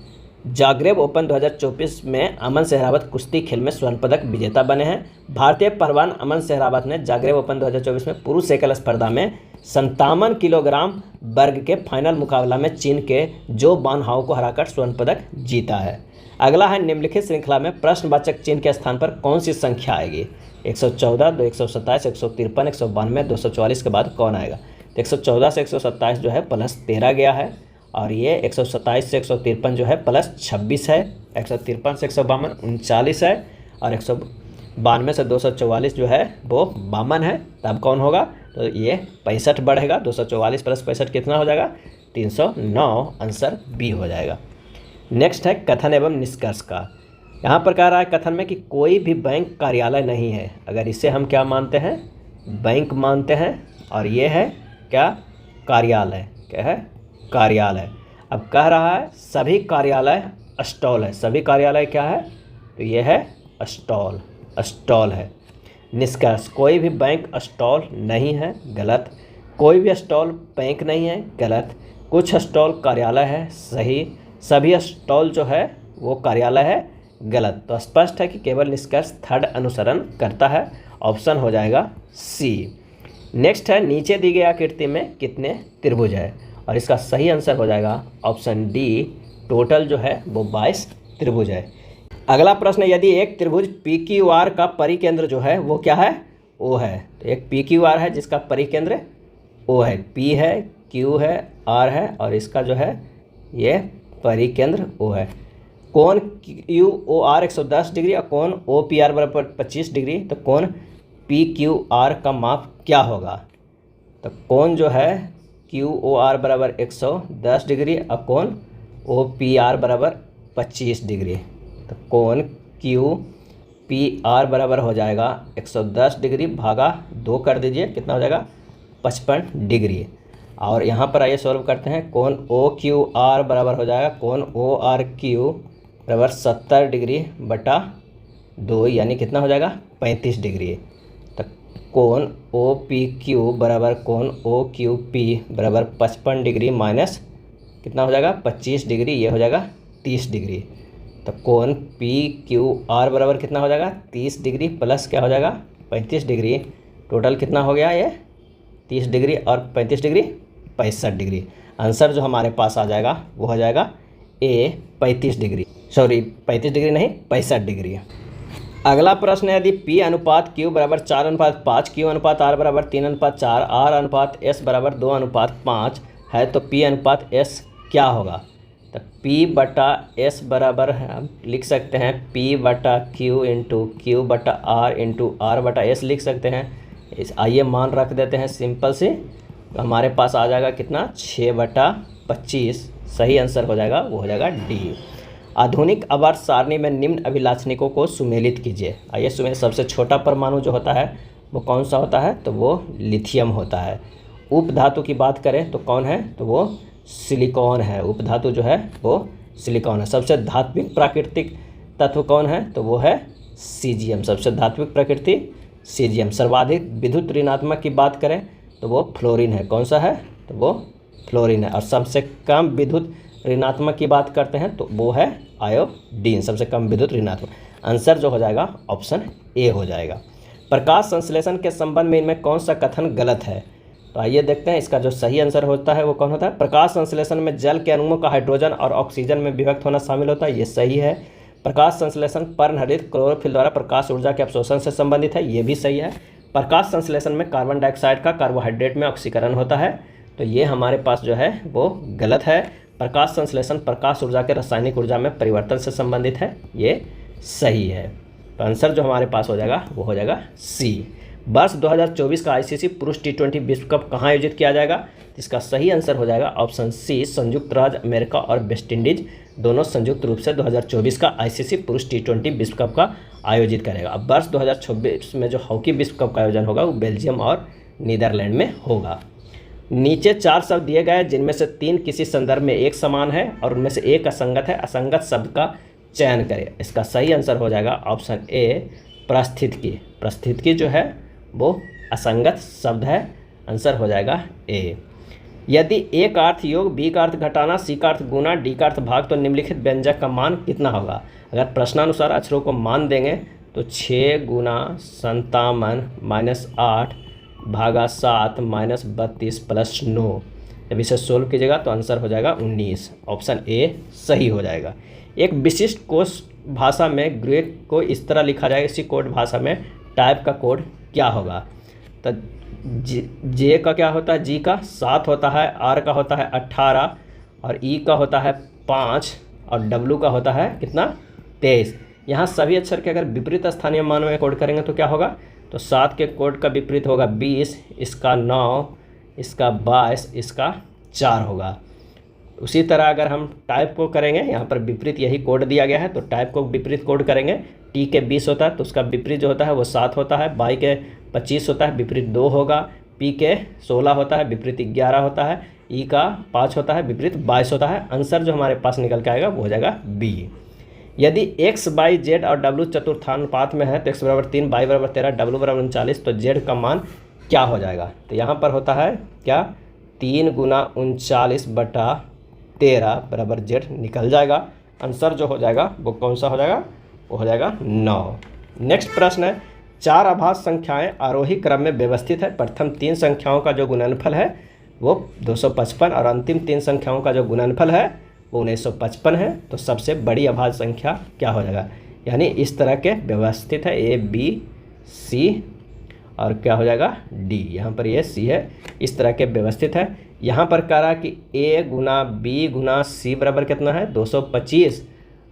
जागरेब ओपन 2024 में अमन सेहरावत कुश्ती खेल में स्वर्ण पदक विजेता बने हैं। भारतीय पहलवान अमन सेहरावत ने जागरेब ओपन 2024 में पुरुष एकल स्पर्धा में 57 किलोग्राम वर्ग के फाइनल मुकाबला में चीन के जो बानहाओ को हराकर स्वर्ण पदक जीता है। अगला है, निम्नलिखित श्रृंखला में प्रश्नवाचक चिन्ह के स्थान पर कौन सी संख्या आएगी? 114, 127, 153, 192, 244 के बाद कौन आएगा? तो 114 से 127 जो है प्लस 13 गया है, और ये 127 से 153 जो है प्लस 26 है, 153 से 152 39 है, और 192 से 244 जो है वो 52 है। तब कौन होगा? तो ये 65 बढ़ेगा। 244 प्लस 65 कितना हो जाएगा? 309। आंसर बी हो जाएगा। नेक्स्ट है, कथन एवं निष्कर्ष का। यहाँ पर कह रहा है कथन में कि कोई भी बैंक कार्यालय नहीं है। अगर इसे हम क्या मानते हैं? बैंक मानते हैं। और ये है क्या? कार्यालय। क्या है? कार्यालय। अब कह रहा है सभी कार्यालय स्टॉल है। सभी कार्यालय क्या है? तो ये है स्टॉल, स्टॉल है। निष्कर्ष, कोई भी बैंक स्टॉल नहीं है, गलत। कोई भी स्टॉल बैंक नहीं है, गलत। कुछ स्टॉल कार्यालय है, सही। सभी स्टॉल जो है वो कार्यालय है, गलत। तो स्पष्ट है कि केवल निष्कर्ष थर्ड अनुसरण करता है। ऑप्शन हो जाएगा सी। नेक्स्ट है, नीचे दी गई आकृति में कितने त्रिभुज है? और इसका सही आंसर हो जाएगा ऑप्शन डी, टोटल जो है वो 22 त्रिभुज है। अगला प्रश्न, यदि एक त्रिभुज PQR का परिकेंद्र जो है वो क्या है? O है। तो एक PQR है जिसका परिकेंद्र O है, P है, Q है, R है, और इसका जो है ये परिकेंद्र O है। कोण QOR 110 डिग्री और कोण OPR बराबर 25 डिग्री। तो कोण PQR का माप क्या होगा? तो कोण जो है QOR बराबर 110 डिग्री और कोण OPR बराबर 25 डिग्री। तो कोण QPR बराबर हो जाएगा 110 डिग्री भागा 2 कर दीजिए, कितना हो जाएगा? 55 डिग्री। और यहाँ पर आइए सॉल्व करते हैं। कोण OQR बराबर हो जाएगा कोण ORQ बराबर 70 डिग्री बटा 2, यानी कितना हो जाएगा? 35 डिग्री। तो कोण OPQ बराबर कोण OQP बराबर 55 डिग्री माइनस कितना हो जाएगा? 25 डिग्री, ये हो जाएगा 30 डिग्री। तो कोण PQR बराबर कितना हो जाएगा? 30 डिग्री प्लस क्या हो जाएगा? 35 डिग्री। टोटल कितना हो गया? ये 30 डिग्री और 35 डिग्री 65 डिग्री। आंसर जो हमारे पास आ जाएगा वो हो जाएगा ए, 35 डिग्री। सॉरी, 35 डिग्री नहीं, 65 डिग्री। अगला प्रश्न है, यदि P अनुपात Q बराबर 4:5, Q अनुपात R बराबर 3:4, R अनुपात S बराबर 2:5 है तो P अनुपात S क्या होगा? तो P बटा S बराबर हम लिख सकते हैं P बटा Q इंटू Q बटा R इंटू R बटा S लिख सकते हैं। आइए मान रख देते हैं सिंपल से, तो हमारे पास आ जाएगा कितना? 6/25। सही आंसर हो जाएगा वो हो जाएगा डी। आधुनिक आवर्त सारणी में निम्न अभिलाक्षणिकों को सुमेलित कीजिए। आइए सुमेलित, सबसे छोटा परमाणु जो होता है वो कौन सा होता है, तो वो लिथियम होता है। उपधातु की बात करें तो कौन है, तो वो सिलिकॉन है। उपधातु जो है वो सिलिकॉन है। सबसे धात्विक प्राकृतिक तत्व कौन है, तो वो है सीजियम। सबसे धात्विक प्रकृति सीजियम। सर्वाधिक विद्युत ऋणात्मक की बात करें तो वो फ्लोरीन है। कौन सा है, तो वो फ्लोरीन है। और सबसे कम विद्युत ऋणात्मक की बात करते हैं तो वो है आयोडीन, सबसे कम विद्युत ऋणात्मक। आंसर जो हो जाएगा ऑप्शन ए हो जाएगा। प्रकाश संश्लेषण के संबंध में इनमें कौन सा कथन गलत है, तो आइए देखते हैं। इसका जो सही आंसर होता है वो कौन होता है, प्रकाश संश्लेषण में जल के अणुओं का हाइड्रोजन और ऑक्सीजन में विभक्त होना शामिल होता है, ये सही है। प्रकाश संश्लेषण पर्णहरित क्लोरोफिल द्वारा प्रकाश ऊर्जा के अवशोषण से संबंधित है, ये भी सही है। प्रकाश संश्लेषण में कार्बन डाइऑक्साइड का कार्बोहाइड्रेट में ऑक्सीकरण होता है, तो ये हमारे पास जो है वो गलत है। प्रकाश संश्लेषण प्रकाश ऊर्जा के रासायनिक ऊर्जा में परिवर्तन से संबंधित है, ये सही है। तो आंसर जो हमारे पास हो जाएगा वो हो जाएगा सी। वर्ष 2024 का आईसीसी पुरुष T20 विश्व कप कहाँ आयोजित किया जाएगा, इसका सही आंसर हो जाएगा ऑप्शन सी, संयुक्त राज्य अमेरिका और वेस्ट इंडीज दोनों संयुक्त रूप से 2024 का आईसीसी पुरुष T20 विश्व कप का आयोजित करेगा। अब वर्ष 2026 में जो हॉकी विश्व कप का आयोजन होगा वो बेल्जियम और नीदरलैंड में होगा। नीचे 4 शब्द दिए गए जिनमें से 3 किसी संदर्भ में एक समान है और उनमें से एक असंगत है। असंगत शब्द का चयन करें। इसका सही आंसर हो जाएगा ऑप्शन ए, पारिस्थितिकी। पारिस्थितिकी जो है वो असंगत शब्द है, आंसर हो जाएगा ए। यदि ए का अर्थ योग, बी का अर्थ घटाना, सी का अर्थ गुना, डी का अर्थ भाग, तो निम्नलिखित व्यंजक का मान कितना होगा। अगर प्रश्नानुसार अक्षरों को मान देंगे तो 6 गुना 57 -8 भागा 7 -32 प्लस 9। जब इसे सोल्व कीजिएगा तो आंसर हो जाएगा 19। ऑप्शन ए सही हो जाएगा। एक विशिष्ट कोश भाषा में ग्रीक को इस तरह लिखा जाएगा, इसी कोड भाषा में टाइप का कोड क्या होगा, तो जे का क्या होता है, जी का 7 होता है, आर का होता है 18 और ई का होता है 5 और डब्ल्यू का होता है कितना, 23। यहाँ सभी अक्षर के अगर विपरीत स्थानीय मान में कोड करेंगे तो क्या होगा, तो 7 के कोड का विपरीत होगा 20, इसका 9, इसका 22, इसका 4 होगा। उसी तरह अगर हम टाइप को करेंगे, यहाँ पर विपरीत यही कोड दिया गया है, तो टाइप को विपरीत कोड करेंगे। टी के 20 होता है तो उसका विपरीत जो होता है वो 7 होता है, बाई के 25 होता है, विपरीत 2 होगा, पी के 16 होता है, विपरीत 11 होता है, ई का 5 होता है, विपरीत 22 होता है। आंसर जो हमारे पास निकल के आएगा वो हो जाएगा बी। यदि x, y, z और w चतुर्थानुपात में है तो x बराबर 3, y बराबर 13, w बराबर 39, तो z का मान क्या हो जाएगा, तो यहाँ पर होता है क्या, 3 गुना 39/13 बराबर z निकल जाएगा। आंसर जो हो जाएगा वो कौन सा हो जाएगा, वो हो जाएगा 9। नेक्स्ट प्रश्न है, 4 अभाज्य संख्याएं आरोही क्रम में व्यवस्थित है। प्रथम 3 संख्याओं का जो गुणनफल है वो 255 और अंतिम 3 संख्याओं का जो गुणनफल है वो 1955 है। तो सबसे बड़ी अभाज्य संख्या क्या हो जाएगा, यानी इस तरह के व्यवस्थित है, ए बी सी और क्या हो जाएगा डी। यहाँ पर ये सी है, इस तरह के व्यवस्थित है। यहाँ पर कह रहा है कि ए गुना बी गुना सी बराबर कितना है 225,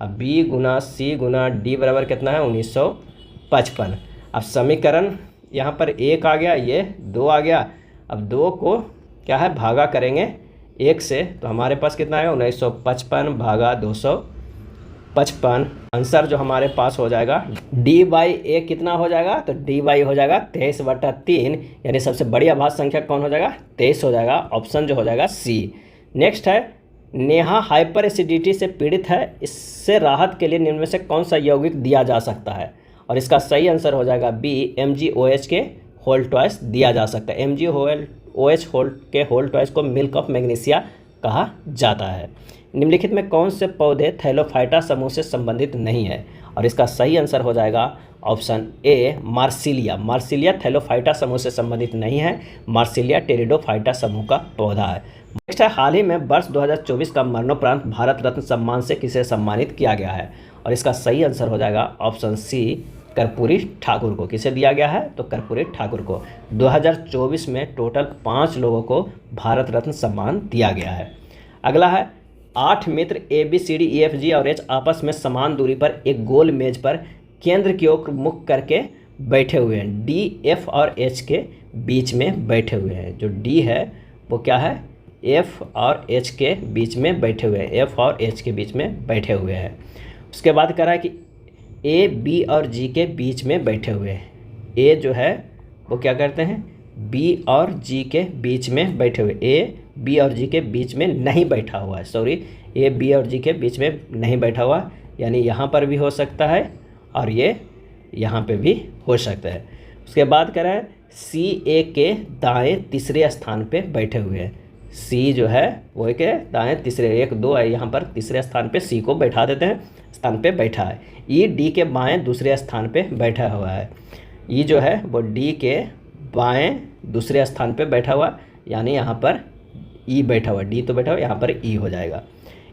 अब बी गुना सी गुना डी बराबर कितना है 1955। अब समीकरण यहाँ पर 1 आ गया, ये 2 आ गया। अब 2 को क्या है भागा करेंगे 1 से, तो हमारे पास कितना आएगा 1955 भागा 255। आंसर जो हमारे पास हो जाएगा डी बाई ए कितना हो जाएगा, तो डी बाई हो जाएगा 23/3, यानी सबसे बड़ी अभाज्य संख्या कौन हो जाएगा 23 हो जाएगा। ऑप्शन जो हो जाएगा सी। नेक्स्ट है, नेहा हाइपर एसिडिटी से पीड़ित है, इससे राहत के लिए निम्न में से कौन सा यौगिक दिया जा सकता है, और इसका सही आंसर हो जाएगा बी, MgOH के होल ट्वाइस दिया जा सकता है। MgOH के होल ट्वाइस को मिल्क ऑफ मैग्नीशिया कहा जाता है। निम्नलिखित में कौन से पौधे थैलोफाइटा समूह से संबंधित नहीं है, और इसका सही आंसर हो जाएगा option A, Marsilea. Marsilea Thallophyta समूह से संबंधित नहीं है, मार्सिलिया टेरिडोफाइटा समूह का पौधा है। नेक्स्ट है, हाल ही में वर्ष 2024 का मरणोपरांत भारत रत्न सम्मान से किसे सम्मानित किया गया है, और इसका सही आंसर हो जाएगा ऑप्शन सी, कर्पूरी ठाकुर को। किसे दिया गया है, तो कर्पूरी ठाकुर को। 2024 में टोटल 5 लोगों को भारत रत्न सम्मान दिया गया है। अगला है, 8 मित्र ABCDEFG और H आपस में समान दूरी पर एक गोल मेज पर केंद्र की ओर मुख करके बैठे हुए हैं। D, F और H के बीच में बैठे हुए हैं। जो D है वो क्या है, एफ और एच के बीच में बैठे हुए हैं, एफ और एच के बीच में बैठे हुए हैं। उसके बाद कह रहा है कि ए बी और जी के बीच में बैठे हुए हैं। ए जो है वो क्या करते हैं, बी और जी के बीच में बैठे हुए, ए बी और जी के बीच में नहीं बैठा हुआ है, सॉरी ए बी और जी के बीच में नहीं बैठा हुआ, यानी यहाँ पर भी हो सकता है और ये यहाँ पे भी हो सकता है। उसके बाद कह रहा है सी ए के दाएं तीसरे स्थान पे बैठे हुए हैं। सी जो है वो के दाएं तीसरे, एक दो है यहाँ पर, तीसरे स्थान पे सी को बैठा देते हैं, स्थान पे बैठा है। ई डी के बाएं दूसरे स्थान पे बैठा हुआ है। ई जो है वो डी के बाएं दूसरे स्थान पे बैठा हुआ, यानी यहाँ पर ई बैठा हुआ, डी तो बैठा हुआ, यहाँ पर ई हो जाएगा।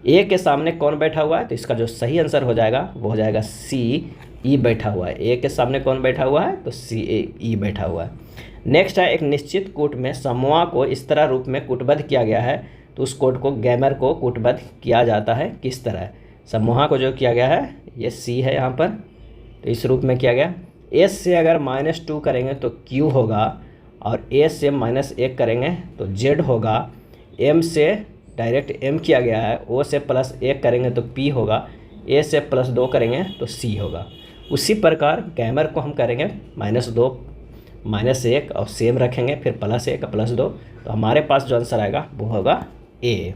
ए के सामने कौन बैठा हुआ है, तो इसका जो सही आंसर हो जाएगा वो हो जाएगा सी ई बैठा हुआ है। ए के सामने कौन बैठा हुआ है, तो सी ए ई बैठा हुआ है। नेक्स्ट है एक निश्चित कूट में समूह को इस तरह रूप में कूटबद्ध किया गया है, तो उस कोड को गैमर को कूटबद्ध किया जाता है किस तरह। समूह को जो किया गया है ये सी है यहाँ पर, तो इस रूप में किया गया। एस से अगर -2 करेंगे तो क्यू होगा, और ए से -1 करेंगे तो जेड होगा। एम से डायरेक्ट एम किया गया है, ओ से +1 करेंगे तो पी होगा, ए से +2 करेंगे तो सी होगा। उसी प्रकार गैमर को हम करेंगे -2 -1 और सेम रखेंगे, फिर +1 +2, तो हमारे पास जो आंसर आएगा वो होगा ए।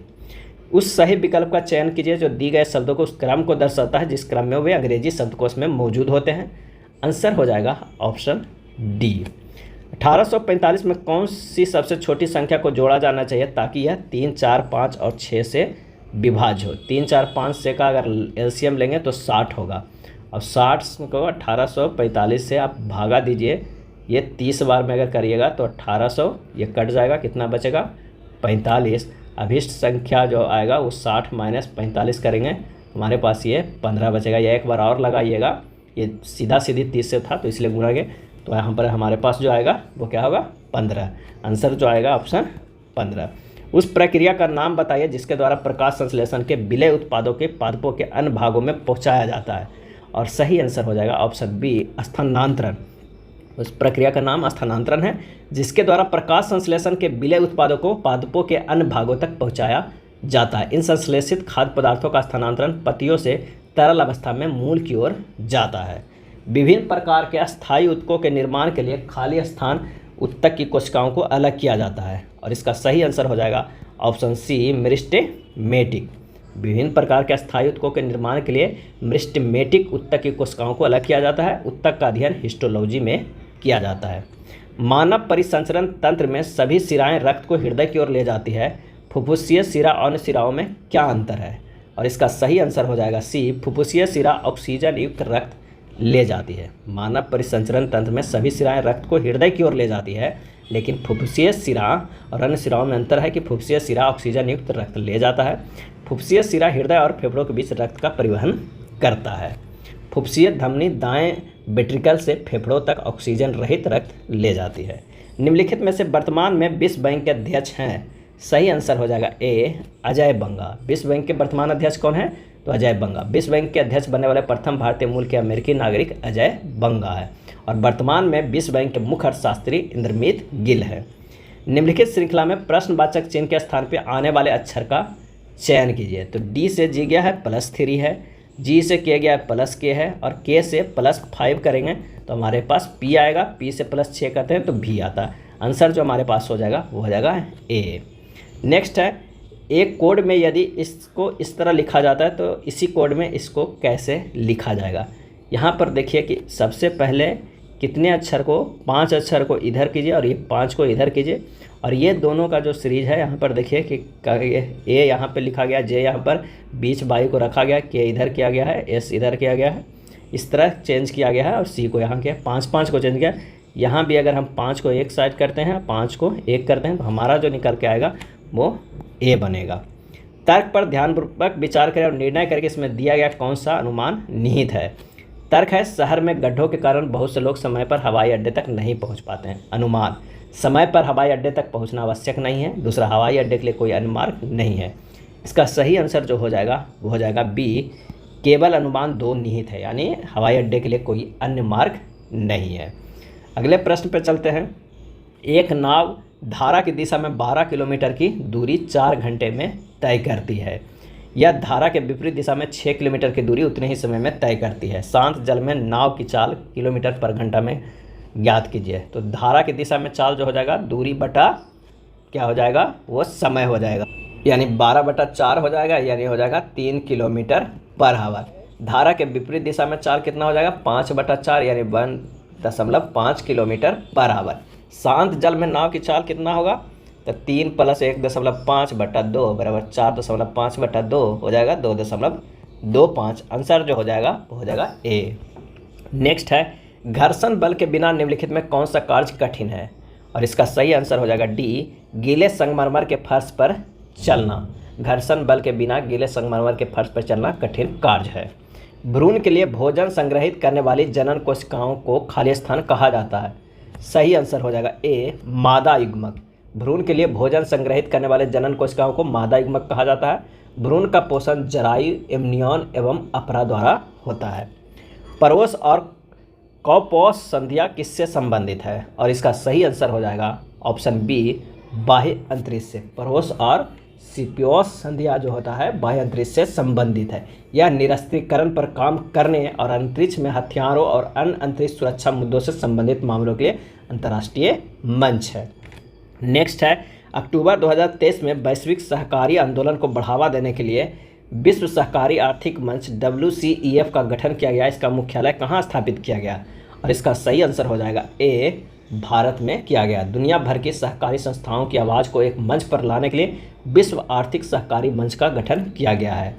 उस सही विकल्प का चयन कीजिए जो दी गए शब्दों को उस क्रम को दर्शाता है जिस क्रम में वे अंग्रेजी शब्दकोश में मौजूद होते हैं। आंसर हो जाएगा ऑप्शन डी। 1845 में कौन सी सबसे छोटी संख्या को जोड़ा जाना चाहिए ताकि यह 3, 4, 5 और 6 से विभाज्य हो। 3, 4, 5 से का अगर एलसीएम लेंगे तो 60 होगा, और 60 को 1845 से आप भागा दीजिए, ये 30 बार में अगर करिएगा तो 1800 ये कट जाएगा, कितना बचेगा 45। अभिष्ट संख्या जो आएगा वो 60 - 45 करेंगे, हमारे पास ये 15 बचेगा। यह एक बार और लगाइएगा, ये सीधा सीधी 30 से था तो इसलिए गुणा गए, तो यहाँ पर हमारे पास जो आएगा वो क्या होगा 15। आंसर जो आएगा ऑप्शन 15। उस प्रक्रिया का नाम बताइए जिसके द्वारा प्रकाश संश्लेषण के विलय उत्पादों के पादपों के अन्य भागों में पहुँचाया जाता है, और सही आंसर हो जाएगा ऑप्शन बी स्थानांतरण। उस प्रक्रिया का नाम स्थानांतरण है जिसके द्वारा प्रकाश संश्लेषण के विलय उत्पादों को पादपों के अन्य भागों तक पहुंचाया जाता है। इन संश्लेषित खाद्य पदार्थों का स्थानांतरण पत्तियों से तरल अवस्था में मूल की ओर जाता है। विभिन्न प्रकार के अस्थायी उत्तकों के निर्माण के लिए खाली स्थान उत्तक की कोशिकाओं को अलग किया जाता है, और इसका सही आंसर हो जाएगा ऑप्शन सी मेरिस्टेमेटिक। विभिन्न प्रकार के अस्थायी उत्तकों के निर्माण के लिए मेरिस्टेमेटिक उत्तक की कोशिकाओं को अलग किया जाता है। उत्तक का अध्ययन हिस्टोलॉजी में किया जाता है। मानव परिसंचरण तंत्र में सभी शिराएं रक्त को हृदय की ओर ले जाती है। फुफ्फुसीय शिरा अन्य शिराओं में क्या अंतर है, और इसका सही आंसर हो जाएगा सी फुफ्फुसीय शिरा ऑक्सीजन युक्त रक्त ले जाती है। मानव परिसंचरण तंत्र में सभी शिराएं रक्त को हृदय की ओर ले जाती है, लेकिन फुफ्फुसीय शिरा और अन्य शिराओं में अंतर है कि फुफ्फुसीय शिरा ऑक्सीजन युक्त रक्त ले जाता है। फुफ्फुसीय शिरा हृदय और फेफड़ों के बीच रक्त का परिवहन करता है। फुफ्फुसीय धमनी दाएं वेंट्रिकल से फेफड़ों तक ऑक्सीजन रहित रक्त ले जाती है। निम्नलिखित में से वर्तमान में विश्व बैंक के अध्यक्ष हैं। सही आंसर हो जाएगा ए अजय बंगा। विश्व बैंक के वर्तमान अध्यक्ष कौन है, तो अजय बंगा। विश्व बैंक के अध्यक्ष बनने वाले प्रथम भारतीय मूल के अमेरिकी नागरिक अजय बंगा है, और वर्तमान में विश्व बैंक के मुख्य अर्थशास्त्री इंद्रमीत गिल है। निम्नलिखित श्रृंखला में प्रश्नवाचक चिन्ह के स्थान पर आने वाले अक्षर का चयन कीजिए। तो डी से जी गया है +3 है, जी से किया गया है +k है, और k से +5 करेंगे तो हमारे पास p आएगा, p से +6 करते हैं तो v आता है। आंसर जो हमारे पास हो जाएगा वो हो जाएगा ए। नेक्स्ट है एक कोड में यदि इसको इस तरह लिखा जाता है तो इसी कोड में इसको कैसे लिखा जाएगा। यहाँ पर देखिए कि सबसे पहले कितने अक्षर को, 5 अक्षर को इधर कीजिए और ये 5 को इधर कीजिए, और ये दोनों का जो सीरीज है यहाँ पर देखिए कि ए यहाँ पे लिखा गया, जे यहाँ पर बीच बाई को रखा गया, के इधर किया गया है, एस इधर किया गया है, इस तरह चेंज किया गया है, और सी को यहाँ किया, 5 को चेंज किया। यहाँ भी अगर हम 5 को एक साइड करते हैं, 5 को एक करते हैं, तो हमारा जो निकल के आएगा वो ए बनेगा। तर्क पर ध्यानपूर्वक विचार करें और निर्णय करके इसमें दिया गया कौन सा अनुमान निहित है। तर्क है शहर में गड्ढों के कारण बहुत से लोग समय पर हवाई अड्डे तक नहीं पहुंच पाते हैं। अनुमान समय पर हवाई अड्डे तक पहुंचना आवश्यक नहीं है। दूसरा, हवाई अड्डे के लिए कोई अन्य मार्ग नहीं है। इसका सही आंसर जो हो जाएगा वो हो जाएगा बी केवल अनुमान 2 निहित है, यानी हवाई अड्डे के लिए कोई अन्य मार्ग नहीं है। अगले प्रश्न पर चलते हैं। एक नाव धारा की दिशा में 12 किलोमीटर की दूरी 4 घंटे में तय करती है। यह धारा के विपरीत दिशा में 6 किलोमीटर की दूरी उतने ही समय में तय करती है। शांत जल में नाव की चाल किलोमीटर पर घंटा में ज्ञात कीजिए। तो धारा की दिशा में चाल जो हो जाएगा दूरी बटा क्या हो जाएगा, वो समय हो जाएगा, यानी 12/4 हो जाएगा, यानी हो जाएगा 3 किलोमीटर पर आवर। धारा के विपरीत दिशा में चाल कितना हो जाएगा, 5/4 यानी 1.5 किलोमीटर पर आवर। शांत जल में नाव की चाल कितना होगा, तो 3 + 1.5/2 बराबर 4.5/2 हो जाएगा 2.25। आंसर जो हो जाएगा वो हो जाएगा ए। नेक्स्ट है, घर्षण बल के बिना निम्नलिखित में कौन सा कार्य कठिन है, और इसका सही आंसर हो जाएगा डी, गीले संगमरमर के फर्श पर चलना। घर्षण बल के बिना गीले संगमरमर के फर्श पर चलना कठिन कार्य है। भ्रूण के लिए भोजन संग्रहित करने वाली जनन कोशिकाओं को खाली स्थान कहा जाता है। सही आंसर हो जाएगा ए, मादा युग्मक। भ्रूण के लिए भोजन संग्रहित करने वाले जनन कोशिकाओं को मादा युग्मक कहा जाता है। भ्रूण का पोषण जरायु, एमनियन एवं अपरा द्वारा होता है। परोस और कॉपोस संधिया किससे संबंधित है, और इसका सही आंसर हो जाएगा ऑप्शन बी, बाह्य अंतरिक्ष से। परोस और सिपियोस संधिया जो होता है बाह्य अंतरिक्ष से संबंधित है। यह निरस्त्रीकरण पर काम करने और अंतरिक्ष में हथियारों और अन्य अंतरिक्ष सुरक्षा मुद्दों से संबंधित मामलों के लिए अंतर्राष्ट्रीय मंच है। नेक्स्ट है, अक्टूबर 2023 में वैश्विक सहकारी आंदोलन को बढ़ावा देने के लिए विश्व सहकारी आर्थिक मंच WCEF का गठन किया गया। इसका मुख्यालय कहाँ स्थापित किया गया, और इसका सही आंसर हो जाएगा ए, भारत में किया गया। दुनिया भर की सहकारी संस्थाओं की आवाज़ को एक मंच पर लाने के लिए विश्व आर्थिक सहकारी मंच का गठन किया गया है।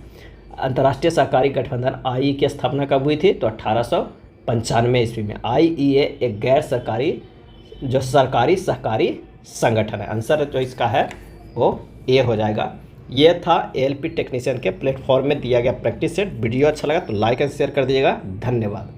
अंतर्राष्ट्रीय सहकारी गठबंधन IE की स्थापना कब हुई थी, तो 1895 ईस्वी में। IEA एक गैर सरकारी जो सरकारी सहकारी संगठन है। आंसर जो इसका है वो ए हो जाएगा। ये था ALP टेक्नीशियन के प्लेटफॉर्म में दिया गया प्रैक्टिस सेट। वीडियो अच्छा लगा तो लाइक एंड शेयर कर दीजिएगा। धन्यवाद।